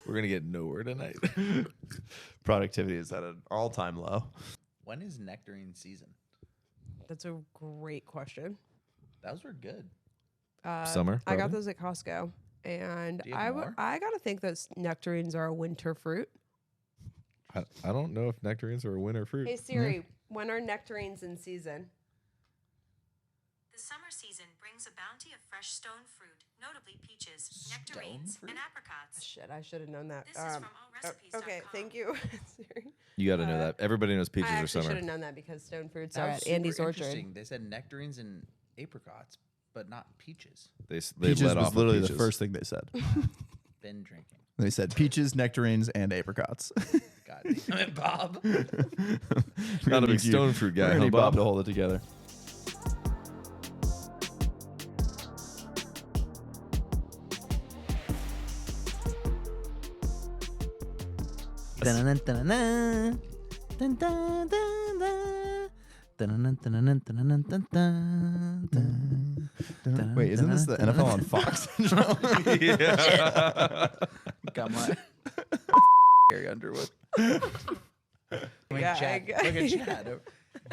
We're going to get nowhere tonight. Productivity is at an all-time low. When is nectarine season? That's a great question. Those were good. Summer, I got probably? those at Costco, and Do you have more? I gotta think that nectarines are a winter fruit. I don't know if nectarines are a winter fruit. Hey Siri, when are nectarines in season? The summer season brings a bounty of fresh stone fruit, notably peaches, nectarines, fruit? and apricots. Shit, I should have known that. This is from allrecipes.com. Okay, thank you, Siri. You got to know that. Everybody knows peaches I are actually summer. should have known that because stone fruits That are was at super Andy's Orchard. interesting. They said nectarines and apricots, but not peaches. They Peaches let was off literally of the peaches. first thing they said. Been drinking. They said peaches, nectarines, and apricots. God damn it, Bob. Not a big stone fruit guy, We're gonna huh, need Bob Bob? to hold it together. Wait, isn't this the NFL on Fox? Yeah. Got my Gary Underwood. Look Yeah, at Chad. I-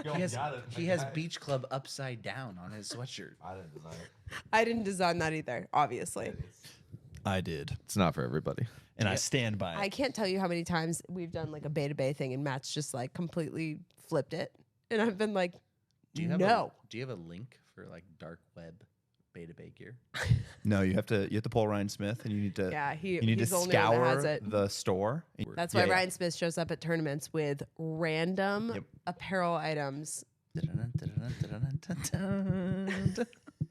Look at Chad. He has Beach Club upside down on his sweatshirt. I didn't design that either, obviously. I did, It's not for everybody. and I stand by I it. can't tell you how many times we've done like a Beta Bay thing and Matt's just like completely flipped it. And I've been like, Do you have no. do you have a link for like dark web Beta Bay gear? No, you have to pull Ryan Smith, and you need to Yeah, you need to he's the only one that scour has it. the store. That's Yeah, why yeah. Ryan Smith shows up at tournaments with random Yep. apparel items.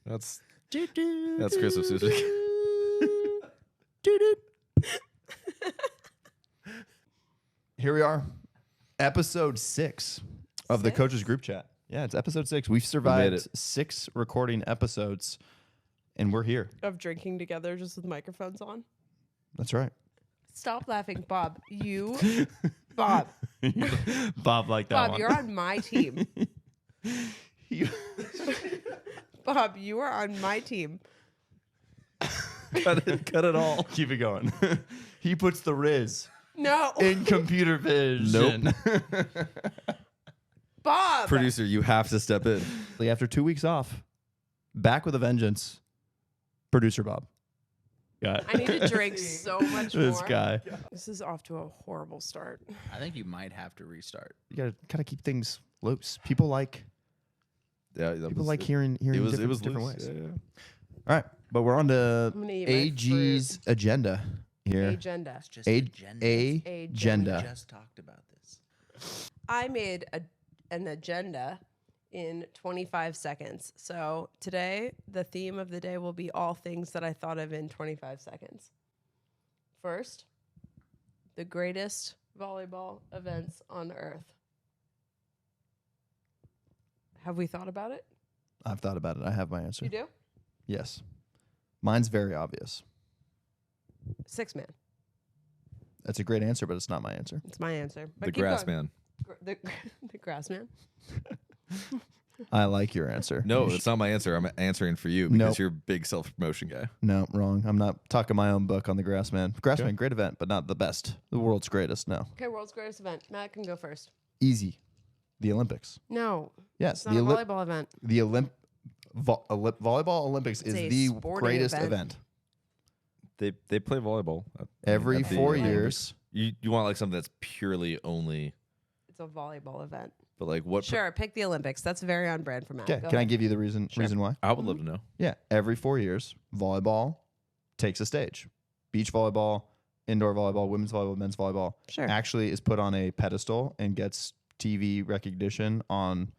That's Christmas music. Here we are, episode 6 of the coaches group chat. Yeah, it's episode 6. We've survived it. 6 recording episodes, and we're here. Of drinking together just with microphones on. That's right. Stop laughing, Bob. Bob, Bob liked that Bob, one. you're on my team. You- Bob, you are on my team. Cut it all. Keep it going. He puts the Riz No, in computer vision. Bob. Producer, you have to step in. After 2 weeks off, back with a vengeance. Producer Bob. Got I need to drink so much this more. guy. This is off to a horrible start. I think you might have to restart. You gotta kind of keep things loose. People like hearing It was different loose. ways. Yeah, yeah. All right, but we're on to I'm gonna eat my AG's agenda here. Agenda. It's just A- agenda. agenda. We just talked about this. I made an agenda in 25 seconds. So today, the theme of the day will be all things that I thought of in 25 seconds. First, the greatest volleyball events on earth. Have we thought about it? I've thought about it. I have my answer. You do? Yes. Mine's very obvious. 6-man. That's a great answer, but it's not my answer. It's my answer. But The keep grass going. man. The grass man. I like your answer. No, You it's not my answer. I'm answering for you because Nope. you're a big self-promotion guy. No, wrong. I'm not talking my own book on the Grassman. Grassman, great event, but not the best. The world's greatest. No. Okay, world's greatest event. Matt can go first. Easy. The Olympics. No, Yes, it's not a volleyball event. the volleyball Olympics It's is a the sporting greatest event. event. They play volleyball Every at the 4 Olympics. years. You want like something that's purely only, It's a volleyball event. but like what? Sure, pick the Olympics. That's very on brand for Matt. Okay, Go can I ahead. give you the reason why? I would love to know. Yeah, every 4 years, volleyball takes a stage. Beach volleyball, indoor volleyball, women's volleyball, men's volleyball Sure. actually is put on a pedestal and gets TV recognition on,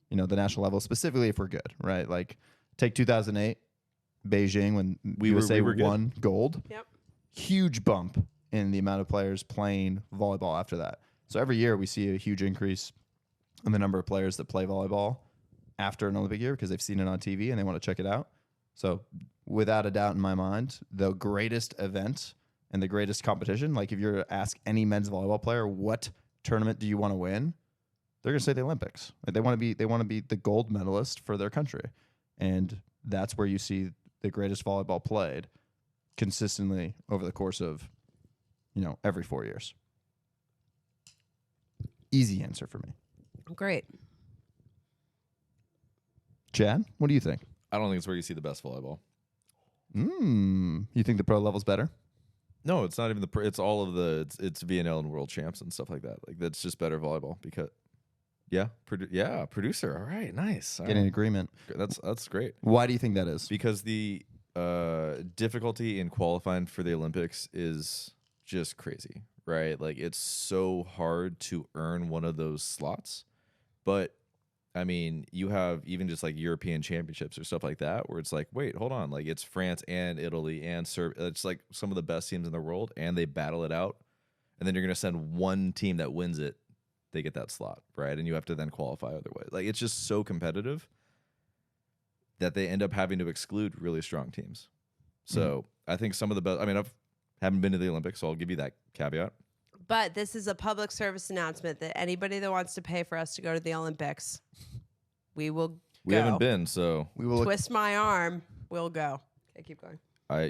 the national level, specifically if we're good, right? Like take 2008, Beijing when USA were good. won gold. Yep. Huge bump in the amount of players playing volleyball after that. So every year we see a huge increase in the number of players that play volleyball after an Olympic year because they've seen it on TV and they want to check it out. So without a doubt in my mind, the greatest event and the greatest competition, like if you were to ask any men's volleyball player, what tournament do you want to win? They're going to say the Olympics. Like they want to be the gold medalist for their country. And that's where you see the greatest volleyball played consistently over the course of every 4 years. Easy answer for me. Great. Chad, what do you think? I don't think it's where you see the best volleyball. You think the pro level's better? No, it's not even it's all of it's V&L and World Champs and stuff like that. Like that's just better volleyball because producer. All right, nice. All Getting right. agreement. That's great. Why do you think that is? Because the difficulty in qualifying for the Olympics is just crazy, right? Like it's so hard to earn one of those slots. But I mean, you have even just like European championships or stuff like that, where it's like, wait, hold on, like it's France and Italy and Serbia. It's like some of the best teams in the world, and they battle it out, and then you're gonna send one team that wins it, they get that slot, right? And you have to then qualify otherwise. Like it's just so competitive that they end up having to exclude really strong teams. So I think some of the best. I mean, haven't been to the Olympics, so I'll give you that caveat. But this is a public service announcement that anybody that wants to pay for us to go to the Olympics, we will We go. haven't been, so We will Twist my arm, we'll go. Okay, keep going. I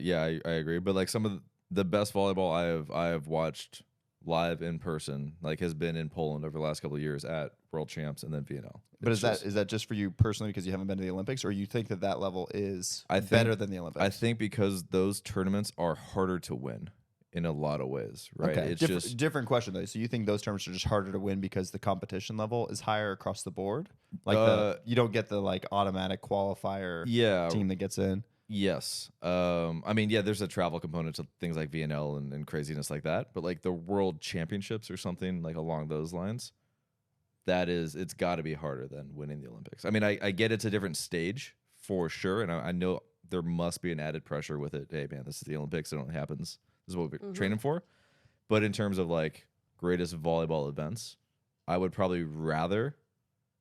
agree. But like some of the best volleyball I have watched live in person, like has been in Poland over the last couple of years at World Champs and then V&L. But is that just for you personally because you haven't been to the Olympics, or you think that level is better than the Olympics? I think because those tournaments are harder to win in a lot of ways, right? Okay. It's just different question though. So you think those tournaments are just harder to win because the competition level is higher across the board? Like you don't get the like automatic qualifier team that gets in. Yes. I mean, yeah, there's a travel component to things like V&L and craziness like that. But like the World Championships or something like along those lines, it's got to be harder than winning the Olympics. I mean, I get it's a different stage for sure. And I know there must be an added pressure with it. Hey, man, this is the Olympics. It only happens. This is what we're training for. But in terms of like greatest volleyball events, I would probably rather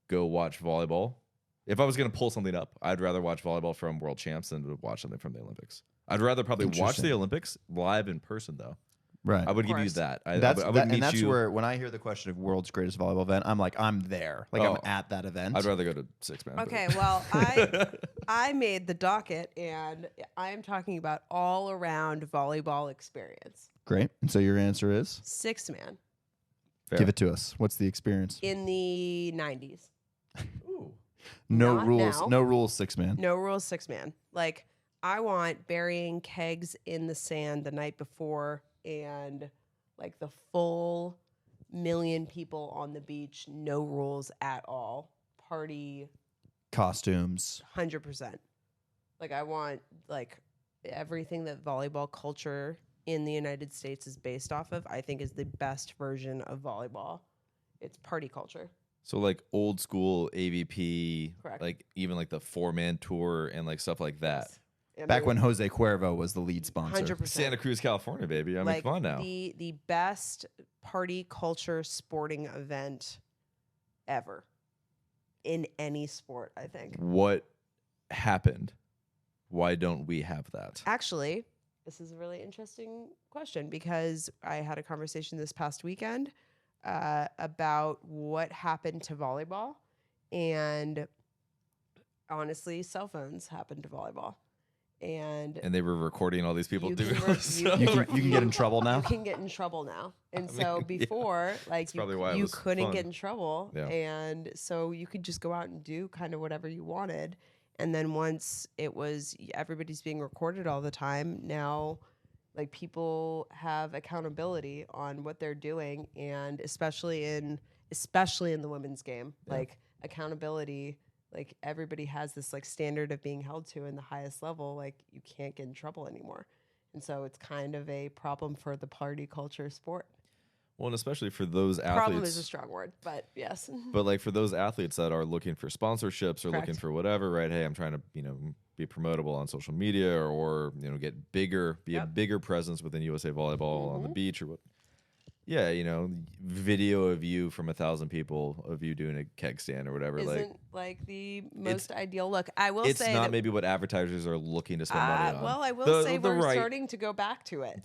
go watch volleyball. If I was going to pull something up, I'd rather watch volleyball from World Champs than to watch something from the Olympics. I'd rather probably watch the Olympics live in person, though. Right. I would give you that. I would meet and that's you. where, when I hear the question of world's greatest volleyball event, I'm like, I'm there. Like, I'm at that event. I'd rather go to six-man. Okay, well, I made the docket, and I am talking about all around volleyball experience. Great. And so your answer is? 6-man. Fair. Give it to us. What's the experience? In the 90s. Ooh. No Not rules. now. No rules, 6-man. No rules, 6-man. Like, I want burying kegs in the sand the night before and like the full 1,000,000 people on the beach, no rules at all. Party Costumes. 100%. Like I want like everything that volleyball culture in the United States is based off of, I think is the best version of volleyball. It's party culture. So like old school AVP, Correct. like even like the 4-man tour and like stuff like that. Yes. Back when Jose Cuervo was the lead sponsor. 100%. Santa Cruz, California, baby. I mean, like come on now. The best party culture sporting event ever in any sport, I think. What happened? Why don't we have that? Actually, this is a really interesting question because I had a conversation this past weekend about what happened to volleyball, and honestly, cell phones happened to volleyball. And they were recording all these people doing You can get in trouble now. You can get in trouble now. And so before, like you couldn't fun. get in trouble. Yeah. And so you could just go out and do kind of whatever you wanted. And then once it was everybody's being recorded all the time, now like people have accountability on what they're doing, and especially in the women's game, like accountability. Like everybody has this like standard of being held to in the highest level. Like you can't get in trouble anymore. And so it's kind of a problem for the party culture sport. Well, and especially for those athletes. Problem is a strong word, but yes. But like for those athletes that are looking for sponsorships or Correct. looking for whatever, right? Hey, I'm trying to, be promotable on social media or get bigger, be a bigger presence within USA Volleyball on the beach or what. Yeah, video of you from 1,000 people of you doing a keg stand or whatever. Isn't like the most ideal look. I will it's say not that, maybe what advertisers are looking to spend money on. Well, I will say we're starting to go back to it.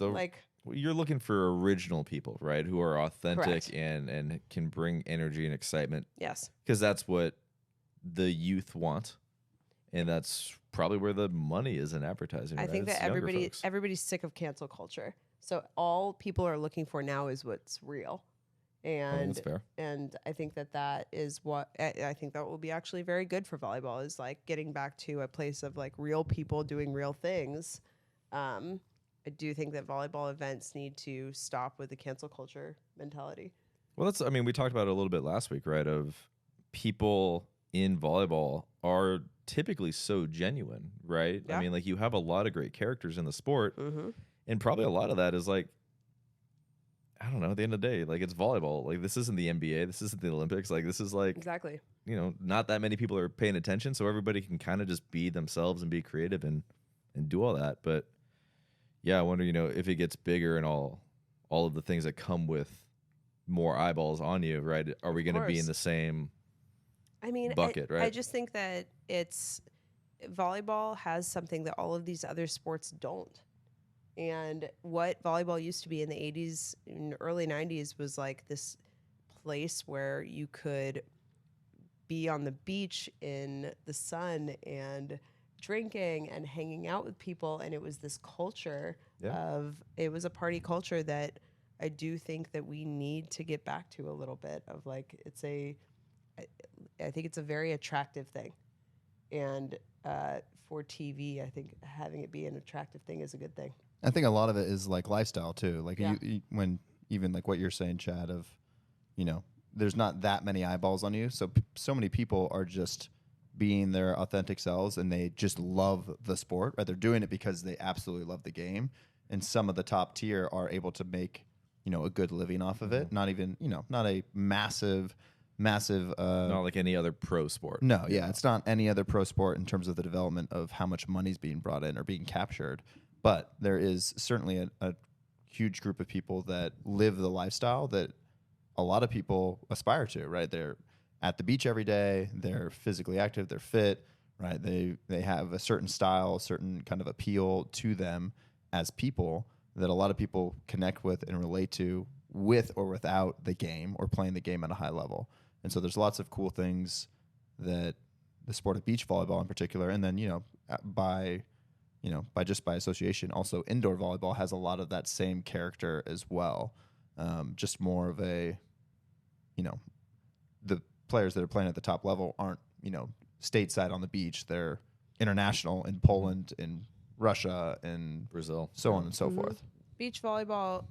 You're looking for original people, right? Who are authentic Correct. and can bring energy and excitement. Yes. Because that's what the youth want. And that's probably where the money is in advertising. I right? think It's that younger folks. everybody's sick of cancel culture. So all people are looking for now is what's real. And that's fair. and I think that is what I think that will be actually very good for volleyball, is like getting back to a place of like real people doing real things. I do think that volleyball events need to stop with the cancel culture mentality. Well, we talked about it a little bit last week, right? Of people in volleyball are typically so genuine, right? Yeah. I mean, like, you have a lot of great characters in the sport, Mm-hmm. and probably a lot of that is like, I don't know, at the end of the day, like, it's volleyball. Like, this isn't the NBA, this isn't the Olympics. Like, this is like, Exactly. not that many people are paying attention, so everybody can kind of just be themselves and be creative and do all that. But yeah, I wonder, if it gets bigger and all of the things that come with more eyeballs on you, right? Are we going to be in the same bucket, right? I just think that volleyball has something that all of these other sports don't. And what volleyball used to be in the 80s and early 90s was like this place where you could be on the beach in the sun and drinking and hanging out with people. And it was this culture it was a party culture that I do think that we need to get back to a little bit of, like, I think it's a very attractive thing. And for TV, I think having it be an attractive thing is a good thing. I think a lot of it is like lifestyle too. Like Yeah. when even like what you're saying, Chad, of, there's not that many eyeballs on you. So many people are just being their authentic selves, and they just love the sport, right? They're doing it because they absolutely love the game. And some of the top tier are able to make, a good living off of it. Not even, not a massive, Not like any other pro sport. no, yeah, it's not any other pro sport in terms of the development of how much money's being brought in or being captured. But there is certainly a huge group of people that live the lifestyle that a lot of people aspire to, right? They're at the beach every day. They're physically active. They're fit, right? They have a certain style, a certain kind of appeal to them as people that a lot of people connect with and relate to, with or without the game or playing the game at a high level. And so there's lots of cool things that the sport of beach volleyball in particular, and then, by association, also indoor volleyball has a lot of that same character as well. Just more of a, the players that are playing at the top level aren't, stateside on the beach. They're international in Poland, in Russia, and Brazil, so on and so forth. Beach volleyball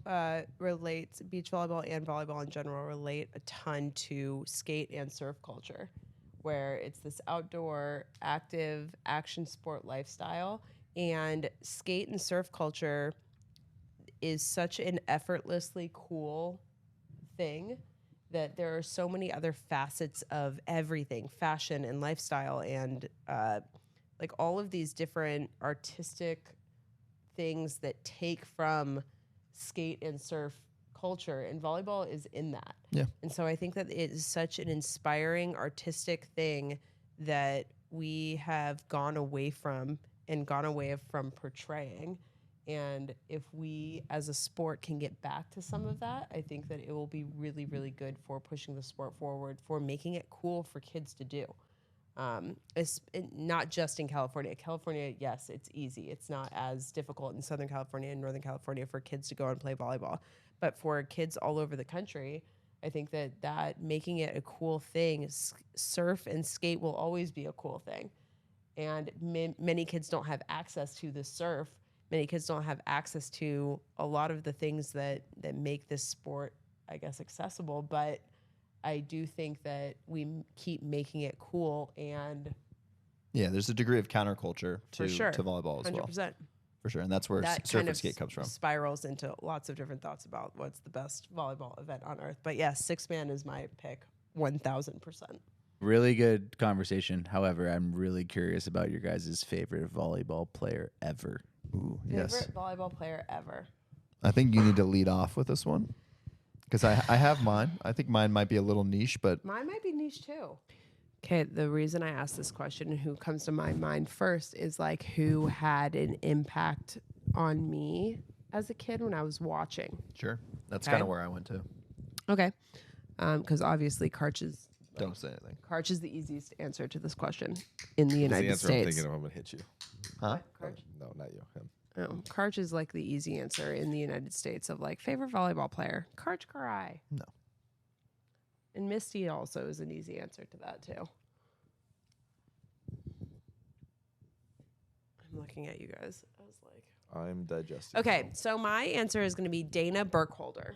beach volleyball and volleyball in general relate a ton to skate and surf culture, where it's this outdoor, active, action sport lifestyle. And skate and surf culture is such an effortlessly cool thing that there are so many other facets of everything, fashion and lifestyle, and like all of these different artistic things that take from skate and surf culture, and volleyball is in that. Yeah. And so I think that it is such an inspiring artistic thing that we have gone away from portraying. And if we as a sport can get back to some of that, I think that it will be really, really good for pushing the sport forward, for making it cool for kids to do. It's not just in California. California, yes, it's easy. It's not as difficult in Southern California and Northern California for kids to go and play volleyball. But for kids all over the country, I think that making it a cool thing, surf and skate will always be a cool thing. And many kids don't have access to the surf. Many kids don't have access to a lot of the things that make this sport, I guess, accessible. But I do think that we keep making it cool, and Yeah, there's a degree of counterculture to volleyball as 100%. well. For sure. And that's where That surf kind and of skate comes from. spirals into lots of different thoughts about what's the best volleyball event on earth. But yes, six-man is my pick, 1,000%. Really good conversation. However, I'm really curious about your guys' favorite volleyball player ever. Ooh, yes. Favorite volleyball player ever? I think you need to lead off with this one, because I have mine. I think mine might be a little niche, but Mine might be niche too. Okay, the reason I asked this question and who comes to my mind first is like who had an impact on me as a kid when I was watching. sure. That's Okay. kind of where I went to. Okay, because obviously Karch is Don't say anything. the easiest answer to this question in the That's the United answer I'm States. thinking of. I'm gonna hit you. Huh? Karch? No, not you. Him. Oh, Karch is like the easy answer in the United States of like favorite volleyball player. Karch Karai. No. And Misty also is an easy answer to that too. I'm looking at you guys. I was like, I'm digesting. okay, so my answer is going to be Dana Burkholder.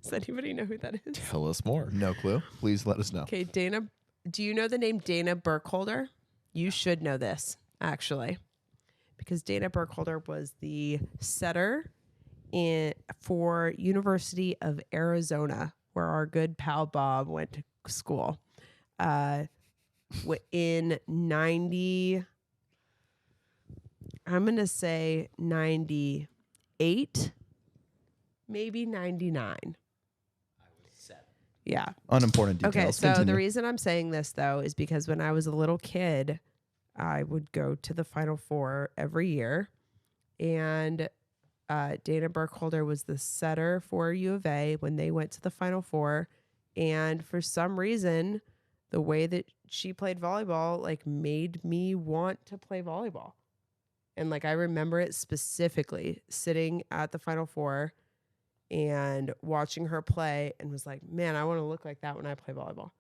Does anybody know who that is? Tell us more. No clue. Please let us know. Okay, Dana. Do you know the name Dana Burkholder? You should know this, actually, because Dana Burkholder was the setter for University of Arizona, where our good pal Bob went to school. In 90, I'm going to say 98, maybe 99. Yeah. Unimportant details. Okay, so Continue. the reason I'm saying this, though, is because when I was a little kid, I would go to the Final Four every year. And Dana Burkholder was the setter for U of A when they went to the Final Four. And for some reason, the way that she played volleyball, like, made me want to play volleyball. And, like, I remember it specifically sitting at the Final Four and watching her play and was like, man, I want to look like that when I play volleyball.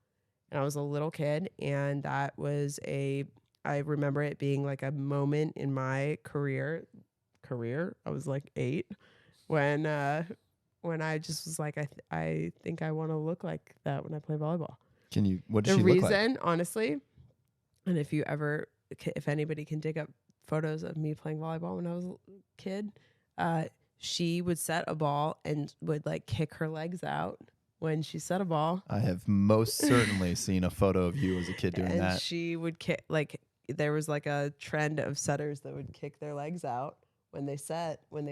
And I was a little kid, and that was I remember it being like a moment in my career. I was like 8 when I just was like, I think I want to look like that when I play volleyball. What does The she look like? reason, honestly, and if anybody can dig up photos of me playing volleyball when I was a kid, she would set a ball and would like kick her legs out when she set a ball. I have most certainly seen a photo of you as a kid doing And that. she would kick, like, there was like a trend of setters that would kick their legs out when they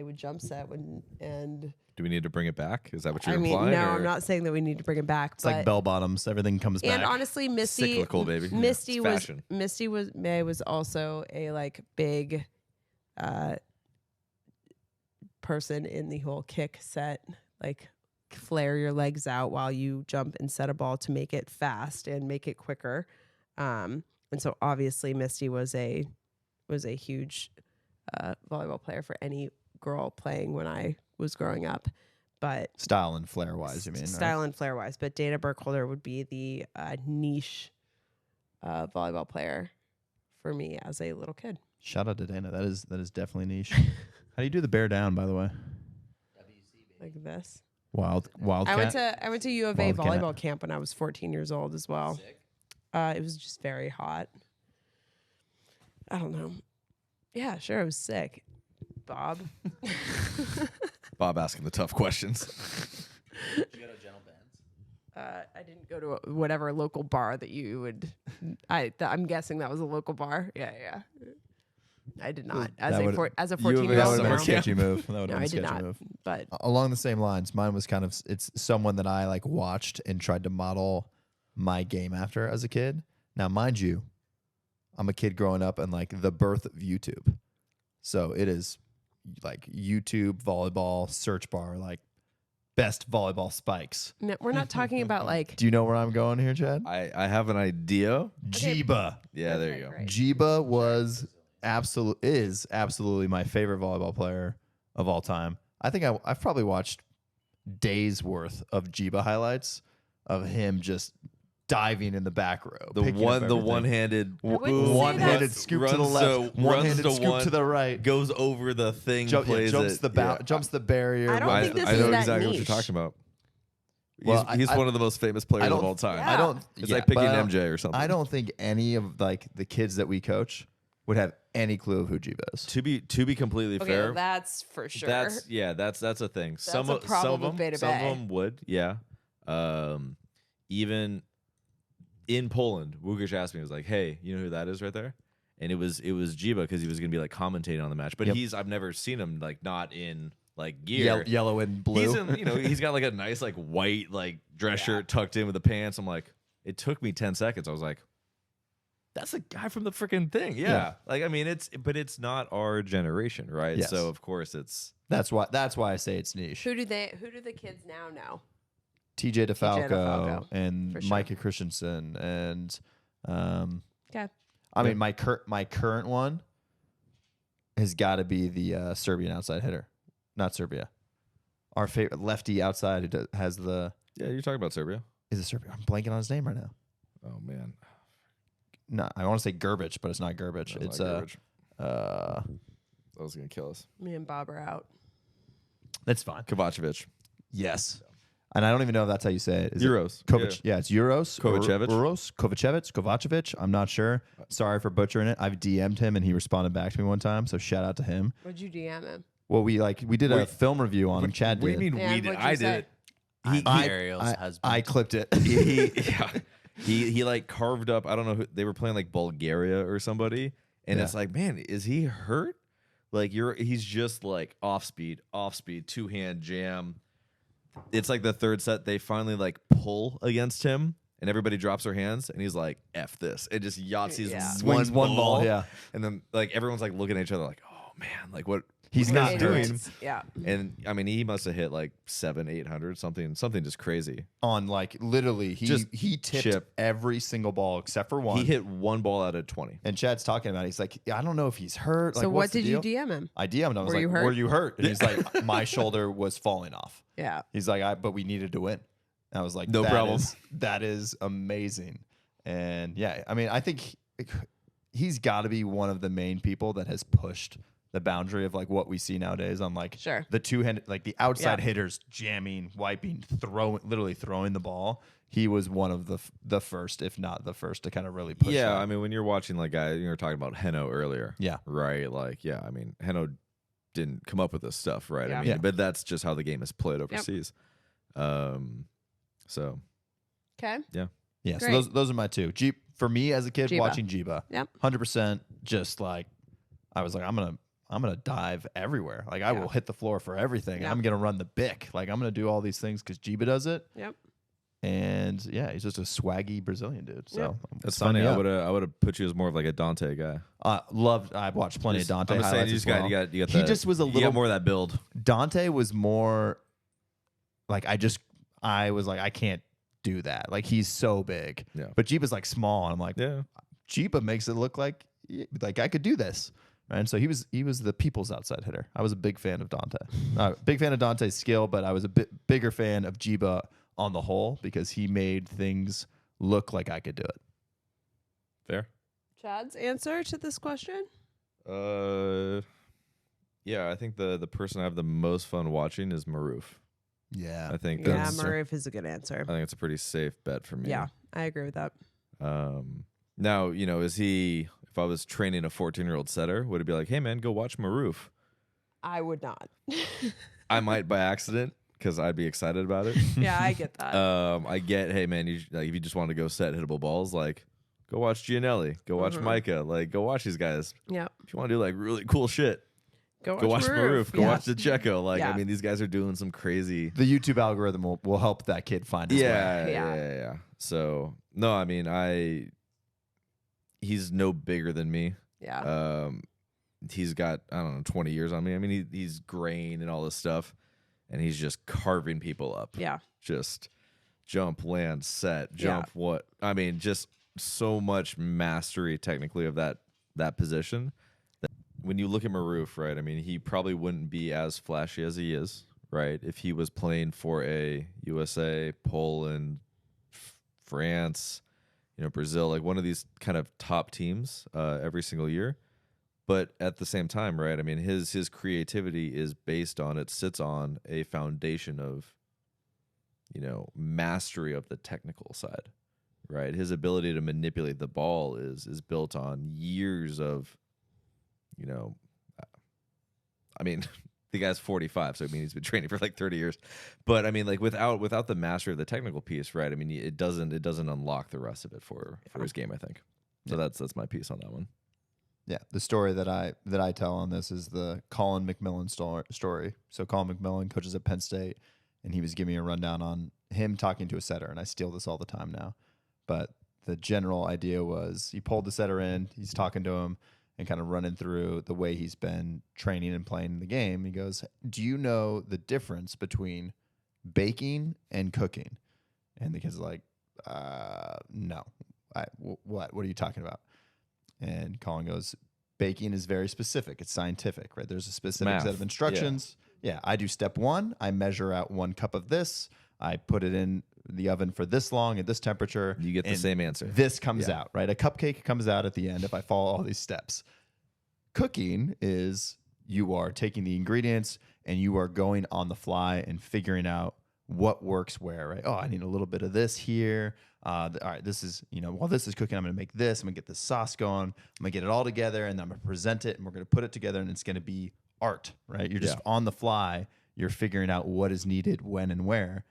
would jump set. Do we need to bring it back? Is that what you're I mean, implying? no, or? I'm not saying that we need to bring it back. It's like bell bottoms. Everything comes back. And honestly, Misty, Cyclical, baby. Misty It's was fashion. Misty was May was also a like big person in the whole kick set, like flare your legs out while you jump and set a ball to make it fast and make it quicker. And so obviously Misty was a huge volleyball player for any girl playing when I was growing up. But style and flair wise, you mean? Style and flair wise. But Dana Burkholder would be the niche volleyball player for me as a little kid. Shout out to Dana. That is definitely niche. How do you do the bear down, by the way? Like this. Wildcat. I went to U of A Wildcat. volleyball camp when I was 14 years old as well. It was just very hot. I don't know. Yeah, sure, it was sick. Bob. Bob asking the tough questions. Did you go to Gentle Ben's? I didn't go to whatever local bar that you would. I'm guessing that was a local bar. Yeah. I did not. As a 14-year-old. That would have been no. a sketchy move. That would No, have I been a did sketchy not. move. But Along the same lines, mine was kind of, it's someone that I like watched and tried to model my game after as a kid. Now, mind you, I'm a kid growing up in like the birth of YouTube. So it is like YouTube, volleyball, search bar, like best volleyball spikes. no, we're not talking about like. Do you know where I'm going here, Chad? I have an idea. Giba. Yeah, there Okay, you go. great. Giba is absolutely my favorite volleyball player of all time. I think I've probably watched days worth of Giba highlights of him just diving in the back row. The one-handed wouldn't say one-handed that's- scoop to the runs left, to- one-handed runs to scoop one, to the right, goes over the thing, jumps plays it. jumps the barrier. I don't I, think this I is know that exactly what niche. you're talking about. Well, He's I- one of the most famous players of all time. Yeah. I don't. It's yeah, like picking but I don't- MJ or something. I don't think any of like the kids that we coach would have any clue of who Giba is. To be completely Okay, fair, that's for sure. that's a thing. Some a of problem with them, Beta some of Bay. them would, yeah. Even in Poland, Łukasz asked me, he was like, "Hey, you know who that is right there?" And it was Giba because he was going to be like commentating on the match. But Yep. I've never seen him like not in like gear. Yellow and blue. He's in, he's got like a nice like white like dress shirt tucked in with the pants. I'm like, it took me 10 seconds. I was like, that's the guy from the freaking thing. Yeah. Yeah. Like, I mean, it's not our generation, right? Yes. So of course it's That's why I say it's niche. Who do the kids now know? TJ DeFalco DeFalco, and for sure. Micah Christensen and Okay. I mean my current one has got to be the Serbian outside hitter, not Serbia. Our favorite lefty outside who has the. Yeah, you're talking about Serbia. Is it Serbia? I'm blanking on his name right now. Oh man, No, I want to say Gerbic, but it's not Gerbic. That's It's not garbage. uh, That was gonna kill us. Me and Bob are out. that's fine. Kovačević. Yes, and I don't even know if that's how you say it. Is Uroš. it Kovac? Yeah, it's Uroš. Kovačević. Uroš. Kovačević. I'm not sure. Sorry for butchering it. I've DM'd him and he responded back to me one time. So shout out to him. What'd you DM him? Well, we did a Wait, film review on him. Chad What do did. you mean And we did? what'd you I say? did it. I'm Ariel's husband. I clipped it. He like carved up. I don't know who they were playing, like Bulgaria or somebody, and Yeah. it's like, man, is he hurt? Like he's just like off speed, 2-hand jam. It's like the third set. They finally like pull against him, and everybody drops their hands, and he's like, "F this!" It just Yahtzees Yeah. Swings one ball, yeah. and then like everyone's like looking at each other, like, "Oh man, like what?" He's what not is hurt. doing. Yeah. And I mean, he must have hit like 700-800, something just crazy. On like literally, Just he tipped chip. every single ball except for one. He hit one ball out of 20. And Chad's talking about it. He's like, I don't know if he's hurt. So like, what what's the did you deal? DM him? I DM'd him. I was Were like, you hurt? were you hurt? And he's like, my shoulder was falling off. Yeah. He's like, but we needed to win. And I was like, No problem. That is amazing. And yeah, I mean, I think he's got to be one of the main people that has pushed the boundary of like what we see nowadays on like Sure. the two-handed, like the outside Yeah. hitters jamming, wiping, literally throwing the ball. He was one of the first, if not the first, to kind of really push. Yeah, that. I mean, when you're watching like you were talking about Heno earlier. Yeah. Right. Like, yeah, I mean, Heno didn't come up with this stuff, right? Yeah. I mean, Yeah. but that's just how the game is played overseas. So Okay. Yeah, Great. so those are my two. For me as a kid Giba. watching Giba, Yep. 100%. Just like I was like, I'm gonna dive everywhere. Like I Yeah. will hit the floor for everything. Yeah. I'm gonna run the bick. Like I'm gonna do all these things because Giba does it. Yep. And yeah, he's just a swaggy Brazilian dude. So that's sign funny. me I up. would have put you as more of like a Dante guy. I've watched plenty of Dante. I'm just saying, highlights you as just got well. you got. He just was a you got little more of that build. Dante was more like I was like I can't do that. Like he's so big. Yeah. But Jeeba's like small. And I'm like, Yeah. Giba makes it look like I could do this. And so he was the people's outside hitter. I was a big fan of Dante. Big fan of Dante's skill, but I was a bit bigger fan of Giba on the whole because he made things look like I could do it. Fair. Chad's answer to this question? Yeah, I think the person I have the most fun watching is Maroof. Yeah. I think Yeah, that's Maroof is a good answer. I think it's a pretty safe bet for me. Yeah, I agree with that. Now, is he, if I was training a 14-year-old setter, would it be like, hey, man, go watch Maroof? I would not. I might by accident because I'd be excited about it. Yeah, I get that. I get, hey, man, if you just want to go set hittable balls, like, go watch Gianelli, go watch Micah, like, go watch these guys. Yeah. If you want to do, like, really cool shit, Go watch Maroof, go Yeah. watch DeFalco. Like, Yeah. I mean, these guys are doing some crazy. The YouTube algorithm will help that kid find his way. Yeah. So, no, I mean, he's no bigger than me. Yeah. He's got, I don't know, 20 years on me. I mean, he's graying and all this stuff, and he's just carving people up. Yeah. Just jump, land, set, jump, what? I mean, just so much mastery technically of that position. That when you look at Maroof, right, I mean, he probably wouldn't be as flashy as he is, right, if he was playing for a USA, Poland, France, Brazil, like one of these kind of top teams every single year. But at the same time, right, I mean, his creativity is sits on a foundation of, mastery of the technical side, right? His ability to manipulate the ball is built on years of, I mean, the guy's 45, so I mean he's been training for like 30 years. But I mean, like without the mastery of the technical piece, right? I mean, it doesn't unlock the rest of it for his game, I think. So that's my piece on that one. Yeah, the story that I tell on this is the Colin McMillan story. So Colin McMillan coaches at Penn State, and he was giving me a rundown on him talking to a setter, and I steal this all the time now. But the general idea was he pulled the setter in, he's talking to him and kind of running through the way he's been training and playing the game. He goes, do you know the difference between baking and cooking? And the kid's like, no. What are you talking about? And Colin goes, Baking is very specific. It's scientific, right? There's a specific Math. set of instructions. Yeah, I do step 1. I measure out 1 cup of this. I put it in the oven for this long at this temperature. You get the and same answer. This comes out, right? A cupcake comes out at the end if I follow all these steps. Cooking is you are taking the ingredients and you are going on the fly and figuring out what works where, right? Oh, I need a little bit of this here. All right, this is, while this is cooking, I'm going to make this. I'm going to get this sauce going. I'm going to get it all together, and then I'm going to present it, and we're going to put it together, and it's going to be art, right? You're just on the fly. You're figuring out what is needed, when, and where,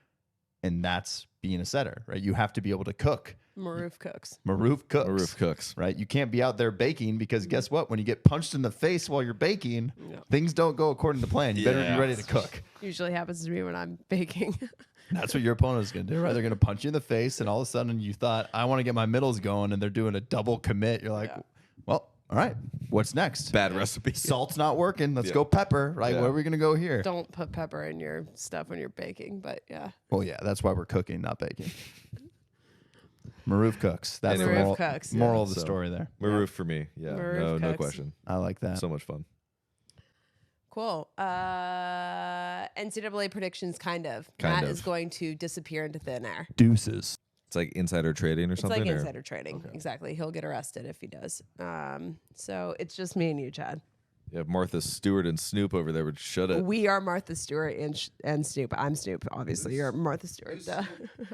and that's being a setter, right? You have to be able to cook. Maroof cooks. Maroof cooks. Maroof cooks. Right? You can't be out there baking because guess what? When you get punched in the face while you're baking, things don't go according to plan. You better be ready to cook. Usually happens to me when I'm baking. That's what your opponent is going to do, right? They're going to punch you in the face, and all of a sudden you thought, I want to get my middles going, and they're doing a double commit. You're like, well, all right, what's next? Bad recipe. Salt's not working. Let's go pepper, right? Yeah. Where are we going to go here? Don't put pepper in your stuff when you're baking, but yeah. Well, yeah, that's why we're cooking, not baking. Maroof cooks. That's the Anyway. moral, Maroof cooks, moral of the So- story there. Maroof for me. Yeah. Maroof No cooks. question. I like that. So much fun. Cool. NCAA predictions, kind of. Kind Matt of. is going to disappear into thin air. Deuces. It's like insider trading or It's something. like or- insider trading. Exactly. He'll get arrested if he does. So it's just me and you, Chad. Yeah, Martha Stewart and Snoop over there would shut it. We are Martha Stewart and Snoop. I'm Snoop, obviously. You're Martha Stewart. Duh.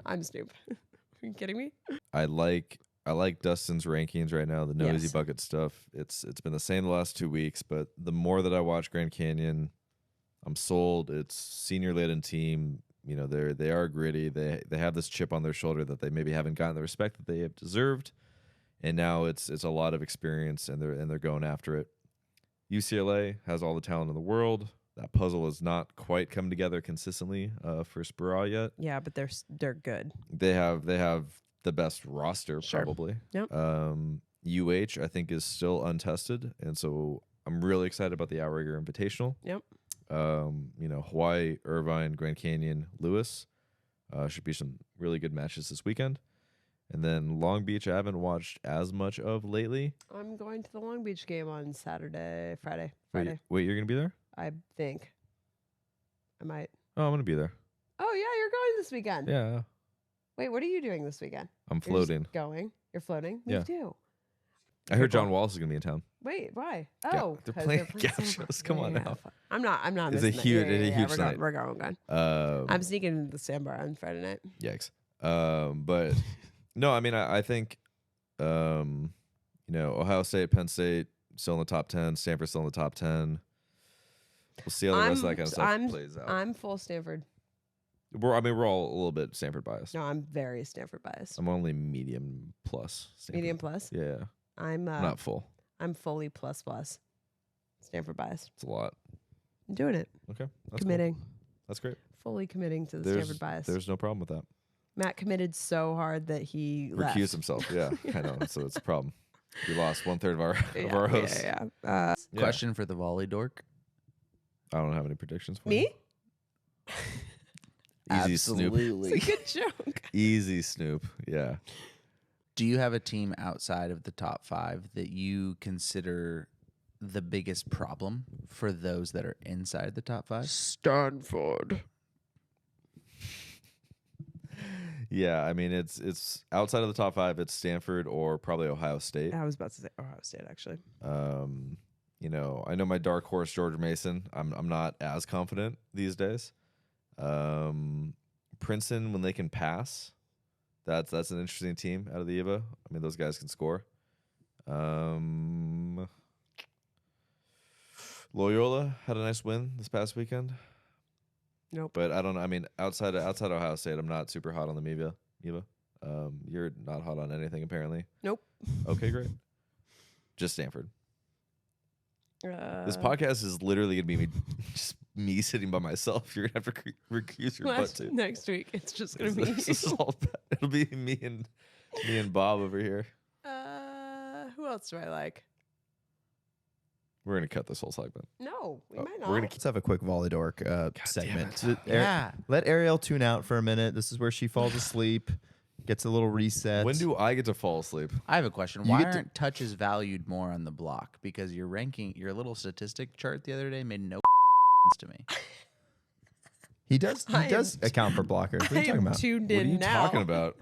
I'm Snoop. Are you kidding me? I like Dustin's rankings right now. The no easy Yes. bucket stuff. It's been the same the last 2 weeks, but the more that I watch Grand Canyon, I'm sold. It's senior laden team. They are gritty. They have this chip on their shoulder that they maybe haven't gotten the respect that they have deserved, and now it's a lot of experience, and they're going after it. UCLA has all the talent in the world. That puzzle has not quite come together consistently for Sparrow yet. Yeah, but they're good. They have the best roster Sure. probably. Yep. UH I think is still untested, and so I'm really excited about the Outrigger Invitational. Yep. Hawaii, Irvine, Grand Canyon, Lewis should be some really good matches this weekend. And then Long Beach I haven't watched as much of lately. I'm going to the Long Beach game on Friday. Wait, you're gonna be there? I think. I might. Oh, I'm gonna be there. Oh, yeah, you're going this weekend. Yeah, Wait, what are you doing this weekend? I'm You're just floating. going? You're floating? Yeah. Me too. I heard John Wallace is gonna be in town. Wait, why? Yeah, Oh, they're 'cause playing summer. captures. Come on now. I'm not It's a missing that. huge- it's a huge we're night. We're going. Um, I'm sneaking into the sandbar on Friday night. Yikes. But no, I mean, I think, Ohio State, Penn State still in the top 10, Stanford still in the top 10. We'll see how the rest of that kind of stuff plays out. I'm full Stanford. We're all a little bit Stanford biased. No, I'm very Stanford biased. I'm only medium plus. Stanford. Medium plus. Yeah, I'm not full. I'm fully plus. Stanford biased. It's a lot. I'm doing it. Okay, that's cool. Committing. That's great. Fully committing to the There's Stanford bias. there's no problem with that. Matt committed so hard that he left. Recuse himself. Yeah, I know. So it's a problem. We lost 1/3 of our Yeah, hosts. Yeah. Yeah. Question for the volley dork. I don't have any predictions for Me? you. Easy Snoop. Absolutely. It's a good joke. Easy Snoop. Yeah. Do you have a team outside of the top 5 that you consider the biggest problem for those that are inside the top 5? Stanford. Yeah, I mean it's outside of the top 5. It's Stanford or probably Ohio State. I was about to say Ohio State, actually. I know my dark horse George Mason. I'm not as confident these days. Princeton, when they can pass, that's an interesting team out of the Giba. I mean, those guys can score. Loyola had a nice win this past weekend. Nope. But I don't know. I mean, outside Ohio State, I'm not super hot on the Giba. You're not hot on anything apparently. Nope. Okay, great. Just Stanford. This Uh, podcast is literally gonna be just me sitting by myself. You're gonna have to recuse your butt too. next week, it's just gonna be. This is all bad. It'll be me and Bob over here. Who else do I like? We're gonna cut this whole segment. No, we Oh, might not. we're gonna Let's have a quick volley dork segment. it. Let Ariel tune out for a minute. This is where she falls asleep. gets a little reset. When do I get to fall asleep? I have a question. You Why get to- aren't touches valued more on the block? Because your little statistic chart the other day made no sense to me. he does I am account for blockers? What are I you talking am about? tuned What are in you now. talking about?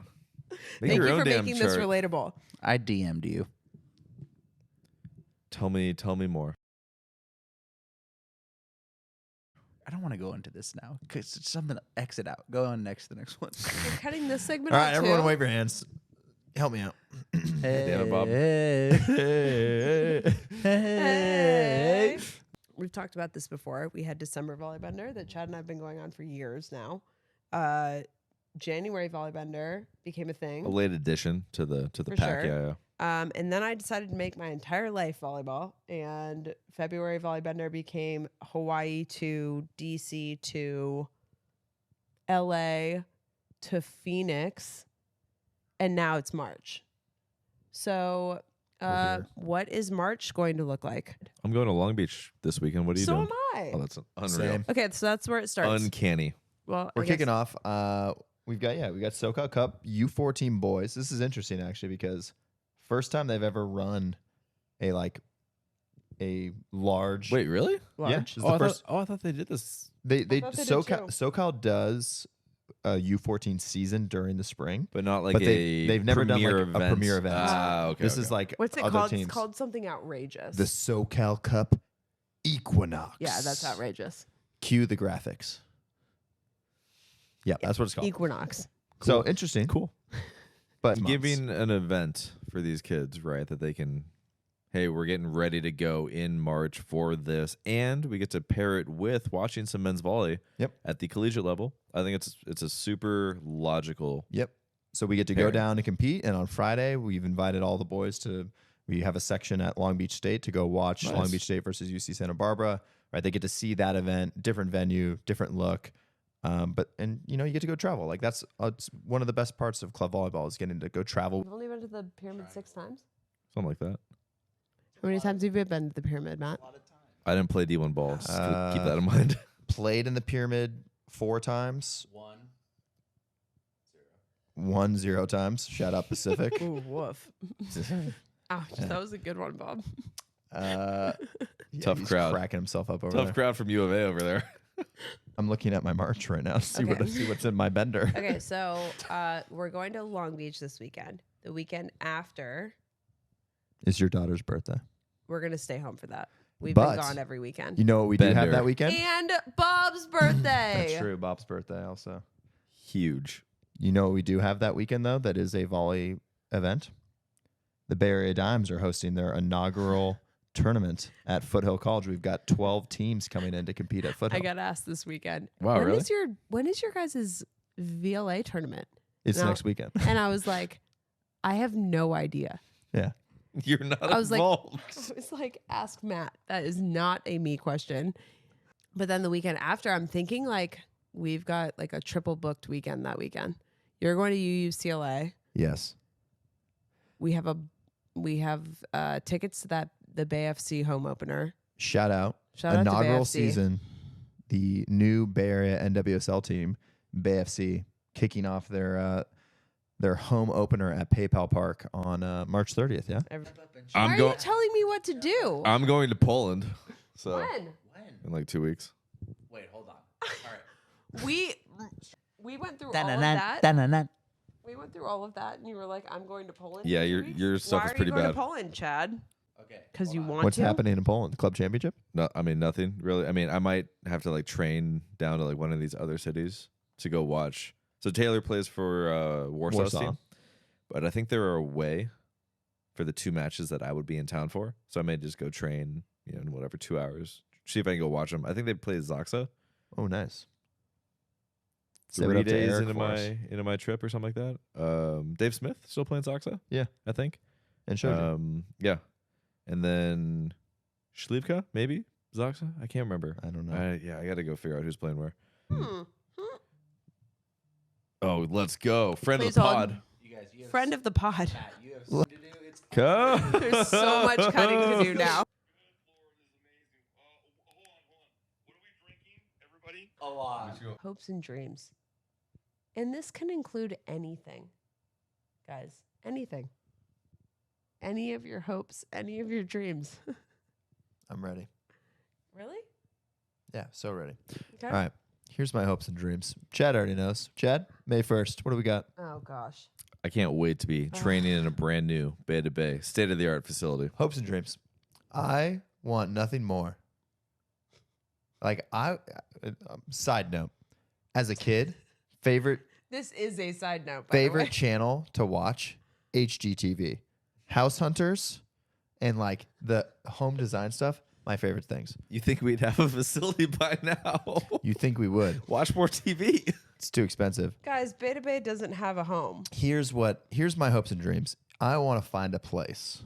Make Thank your you own for damn making this chart. relatable. I DM'd you. Tell me more. I don't want to go into this now because it's something. Exit out. Go on next to the next one. We're cutting this segment All out right, everyone, too. wave your hands. Help me out. Dana Bob. Hey. We've talked about this before. We had December Volley Bender that Chad and I have been going on for years now. January Volley Bender became a thing. A late addition to the For pack. sure. Yeah. And then I decided to make my entire life volleyball. And February Volley Bender became Hawaii to DC to LA to Phoenix. And now it's March. So here. what is March going to look like? I'm going to Long Beach this weekend. What are you So doing? am I. Oh, that's unreal. Same. Okay, so that's where it starts. Uncanny. Well, We're I guess- kicking off. We got SoCal Cup U14 boys. This is interesting actually because first time they've ever run a large. Wait, really? yeah, Large. this is the first. I thought they did this. They thought they did SoCal too. SoCal does a U14 season during the spring. But not like But a they've never done, like, premier a event. premier event. Ah, okay. This okay. is like What's it other called? teams. It's called something outrageous. The SoCal Cup Equinox. Yeah, that's outrageous. Cue the graphics. Yeah, that's what it's called. Equinox. So interesting. cool. But Giving an event for these kids, right? That they can, hey, we're getting ready to go in March for this, and we get to pair it with watching some men's volley. Yep. At the collegiate level, I think it's a super logical. Yep. So we get to go Pairing. down and compete, and on Friday we've invited all the boys to. We have a section at Long Beach State to go watch Nice. Long Beach State versus UC Santa Barbara. Right, they get to see that event, different venue, different look. But you get to go travel. Like that's it's one of the best parts of club volleyball is getting to go travel. You've only been to the pyramid 6 times? Something like that. How many times have you been to the pyramid, Matt? I didn't play D1 ball. Just keep that in mind. Played in the pyramid 4 times. 1-0 times. Shout out Pacific. Ooh, woof. Ouch, that was a good one, Bob. Yeah, Tough he's crowd. cracking himself up over Tough there. crowd from U of A over there. I'm looking at my March right now to see Okay. see what's in my bender. Okay, so we're going to Long Beach this weekend. The weekend after, It's your daughter's birthday. we're going to stay home for that. We've But- been gone every weekend. You know what we do have Bender. that weekend? And Bob's birthday. That's true. Bob's birthday also. Huge. You know what we do have that weekend though? That is a volley event. The Bay Area Dimes are hosting their inaugural tournament at Foothill College. We've got 12 teams coming in to compete at Foothill. I got asked this weekend. Wow, really? When is your guys' VLA tournament? It's No. next weekend. And I was like, I have no idea. Yeah. You're not I was like, involved. I was like, ask Matt. That is not a me question. But then the weekend after, I'm thinking like we've got like a triple booked weekend that weekend. You're going to UCLA. Yes. We have tickets to the Bay FC home opener. Shout out. Shout out to Bay Inaugural FC. season. The new Bay Area NWSL team, Bay FC, kicking off their home opener at PayPal Park on March 30th. Yeah. Why I'm are going. you telling me what to do? I'm going to Poland. So When? in like 2 weeks. Wait, hold on. All right. We went through all of that. We went through all of that, and you were like, "I'm going to Poland." Yeah, in 2 your- weeks? your stuff Why is are pretty you going bad. To Poland, Chad? Okay. Because you want What's to. happening in Poland? The club championship? No, I mean nothing really. I mean, I might have to like train down to like one of these other cities to go watch. So Taylor plays for Warsaw's Warsaw. team, but I think they're away for the 2 matches that I would be in town for. So I may just go train, in whatever 2 hours. See if I can go watch them. I think they play Zaxa. Oh, nice. Save it 3 up to days Eric into for us. my trip or something like that. Dave Smith still playing Zaxa? Yeah. I think. And showed you. Yeah, and then Shlivka maybe Zaxa. I can't remember. I don't know. I got to go figure out who's playing where. Hmm. Oh, let's go, friend Please of the hold. pod. You guys, you have Friend of the pod. Matt, you have something to do. It's Go. There's so much cutting to do now. a lot. Hopes and dreams. And this can include anything. Guys, anything. Any of your hopes, any of your dreams. I'm ready. Really? Yeah, so ready. Okay. All right. Here's my hopes and dreams. Chad already knows. Chad, May 1st. What do we got? Oh, gosh. I can't wait to be training in a brand new Bay to Bay state of the art facility. Hopes and dreams. I want nothing more. Like side note, as a kid, favorite This is a side note, by the way. favorite channel to watch, HGTV. House Hunters and like the home design stuff, my favorite things. You think we'd have a facility by now? You think we would. Watch more TV. It's too expensive. Guys, Beta Bay doesn't have a home. Here's my hopes and dreams. I want to find a place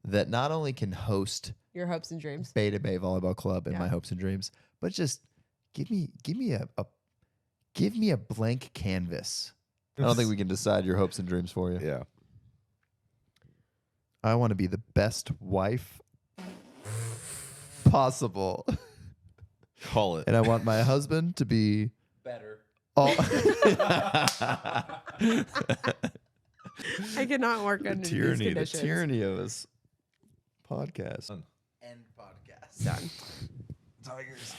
that not only can host Your hopes and dreams. Bay to Bay Volleyball Club in Yeah. my hopes and dreams, but just give me a blank canvas. I don't think we can decide your hopes and dreams for you. Yeah. I want to be the best wife possible. Call it. And I want my husband to be Better. all I cannot work under these the conditions. tyranny of this podcast. End podcast. Done. Tigers.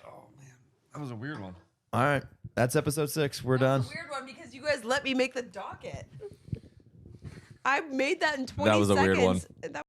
Oh man, that was a weird one. All right. That's episode 6. We're done. That's a weird one because you guys let me make the docket. I made that in 20 That was a seconds. weird one. That